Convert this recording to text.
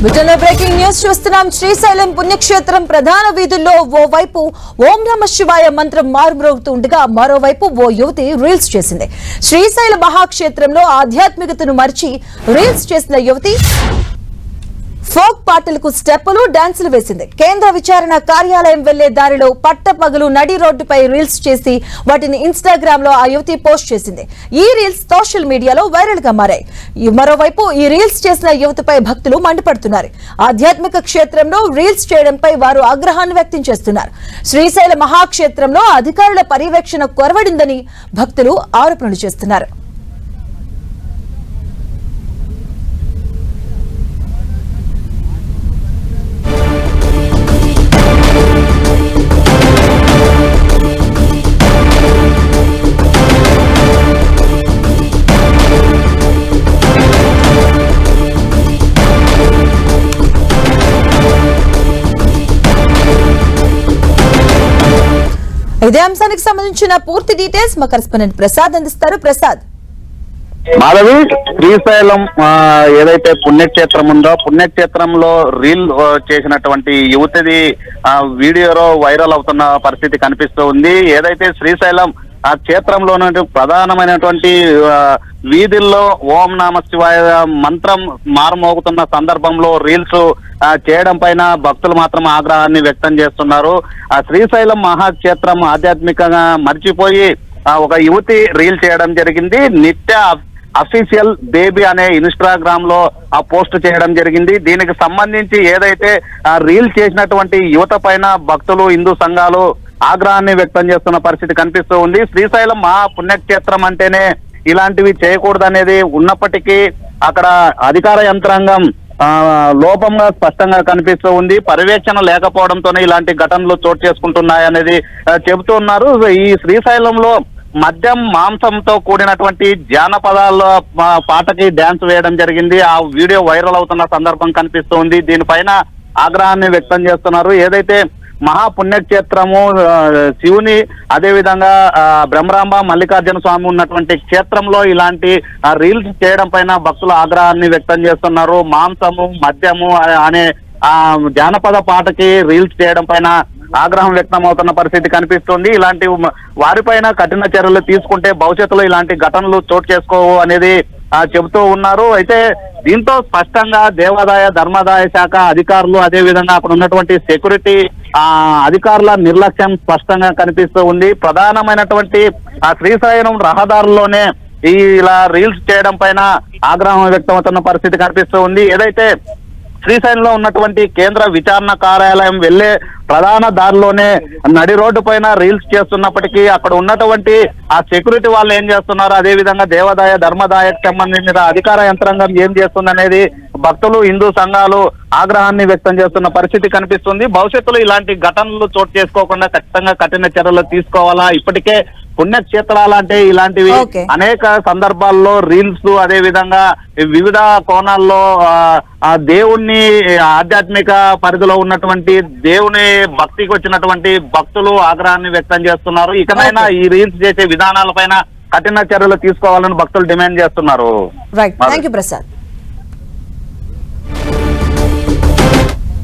Breaking news చూస్తున్నాం. శ్రీశైలం పుణ్యక్షేత్రం ప్రధాన వీధుల్లో ఓవైపు ఓం నమ శివాయ మంత్రం మారుమ్రోగుతుండగా మరోవైపు ఓ యువతి రీల్స్ చేసింది. శ్రీశైల మహాక్షేత్రంలో ఆధ్యాత్మికతను మరిచి రీల్స్ చేసిన యువతి ఫోక్ పాటలకు స్టెప్పులు డాన్సులు వేసింది. కేంద్ర విచారణ కార్యాలయం వెళ్లే దారిలో పట్టపగలు నడి రోడ్డుపై రీల్స్ చేసి వాటిని ఇన్స్టాగ్రామ్ లో ఆ యువతి పోస్ట్ చేసింది. ఈ రీల్స్ సోషల్ మీడియాలో వైరల్ గా మారాయి. మరోవైపు ఈ రీల్స్ చేసిన యువతిపై భక్తులు మండిపడుతున్నారు. ఆధ్యాత్మిక క్షేత్రంలో రీల్స్ చేయడంపై వారు ఆగ్రహాన్ని వ్యక్తం చేస్తున్నారు. శ్రీశైల మహాక్షేత్రంలో అధికారుల పర్యవేక్షణ కొరవడిందని భక్తులు ఆరోపణలు చేస్తున్నారు. ఇదే అంశానికి సంబంధించిన పూర్తి డీటెయిల్స్ మా కరెస్పాండెంట్ ప్రసాద్ అందిస్తారు. ప్రసాద్, మాధవి, శ్రీశైలం ఏదైతే పుణ్యక్షేత్రం ఉందో పుణ్యక్షేత్రంలో రీల్ చేసినటువంటి యువతిది వీడియోలో వైరల్ అవుతున్న పరిస్థితి కనిపిస్తూ ఉంది. ఏదైతే శ్రీశైలం ఆ క్షేత్రంలో ప్రధానమైనటువంటి వీధుల్లో ఓం నమ శివాయ మంత్రం మారుమోగుతున్న సందర్భంలో రీల్స్ చేయడం పైన భక్తులు మాత్రం ఆగ్రహాన్ని వ్యక్తం చేస్తున్నారు. ఆ శ్రీశైలం మహాక్షేత్రం ఆధ్యాత్మికంగా మర్చిపోయి ఒక యువతి రీల్ చేయడం జరిగింది. నిత్య అఫీషియల్ బేబీ అనే ఇన్స్టాగ్రామ్ లో ఆ పోస్ట్ చేయడం జరిగింది. దీనికి సంబంధించి ఏదైతే రీల్ చేసినటువంటి యువత పైన భక్తులు, హిందూ సంఘాలు ఆగ్రహాన్ని వ్యక్తం చేస్తున్న పరిస్థితి కనిపిస్తూ ఉంది. శ్రీశైలం మహా పుణ్యక్షేత్రం అంటేనే ఇలాంటివి చేయకూడదనేది ఉన్నప్పటికీ అక్కడ అధికార యంత్రాంగం లోపంగా స్పష్టంగా కనిపిస్తూ ఉంది. పర్యవేక్షణ లేకపోవడంతోనే ఇలాంటి ఘటనలు చోటు చేసుకుంటున్నాయనేది చెబుతూ ఉన్నారు. ఈ శ్రీశైలంలో మద్యం, మాంసంతో కూడినటువంటి జానపదాల పాటకి డ్యాన్స్ వేయడం జరిగింది. ఆ వీడియో వైరల్ అవుతున్న సందర్భం కనిపిస్తూ ఉంది. దీనిపైన ఆగ్రహాన్ని వ్యక్తం చేస్తున్నారు. ఏదైతే మహాపుణ్యక్షేత్రము శివుని, అదేవిధంగా బ్రహ్మరాంబ మల్లికార్జున స్వామి ఉన్నటువంటి క్షేత్రంలో ఇలాంటి రీల్స్ చేయడం పైన భక్తులు ఆగ్రహాన్ని వ్యక్తం చేస్తున్నారు. మాంసము, మద్యము అనే జానపద పాటకి రీల్స్ చేయడం పైన ఆగ్రహం వ్యక్తం అవుతున్న పరిస్థితి కనిపిస్తుంది. ఇలాంటి వారిపైన కఠిన చర్యలు తీసుకుంటే భవిష్యత్తులో ఇలాంటి ఘటనలు చోటు చేసుకోవు అనేది చెబుతూ ఉన్నారు. అయితే దీంతో స్పష్టంగా దేవాదాయ ధర్మాదాయ శాఖ అధికారులు, అదేవిధంగా అక్కడ ఉన్నటువంటి సెక్యూరిటీ అధికారుల నిర్లక్ష్యం స్పష్టంగా కనిపిస్తూ ఉంది. ప్రధానమైనటువంటి ఆ శ్రీశైలం రహదారుల్లోనే ఇలా రీల్స్ చేయడం పైన ఆగ్రహం వ్యక్తమవుతున్న పరిస్థితి కనిపిస్తూ ఉంది. ఏదైతే శ్రీశైలంలో ఉన్నటువంటి కేంద్ర విచారణ కార్యాలయం వెళ్లే ప్రధాన దారిలోనే నడి రోడ్డు పైన రీల్స్ చేస్తున్నప్పటికీ అక్కడ ఉన్నటువంటి ఆ సెక్యూరిటీ వాళ్ళు ఏం చేస్తున్నారు, అదేవిధంగా దేవాదాయ ధర్మదాయకు సంబంధించిన అధికార యంత్రాంగం ఏం చేస్తుందనేది భక్తులు, హిందూ సంఘాలు ఆగ్రహాన్ని వ్యక్తం చేస్తున్న పరిస్థితి కనిపిస్తుంది. భవిష్యత్తులో ఇలాంటి ఘటనలు చోటు చేసుకోకుండా ఖచ్చితంగా కఠిన చర్యలు తీసుకోవాలా. ఇప్పటికే పుణ్యక్షేత్రాలంటే ఇలాంటివి అనేక సందర్భాల్లో రీల్స్, అదే విధంగా వివిధ కోణాల్లో దేవుణ్ణి, ఆధ్యాత్మిక పరిధిలో ఉన్నటువంటి దేవుని భక్తికి వచ్చినటువంటి భక్తులు ఆగ్రహాన్ని వ్యక్తం చేస్తున్నారు. ఇకనైనా ఈ రీల్స్ చేసే విధానాలపైన కఠిన చర్యలు తీసుకోవాలని భక్తులు డిమాండ్ చేస్తున్నారు. Right, thank you Prasad.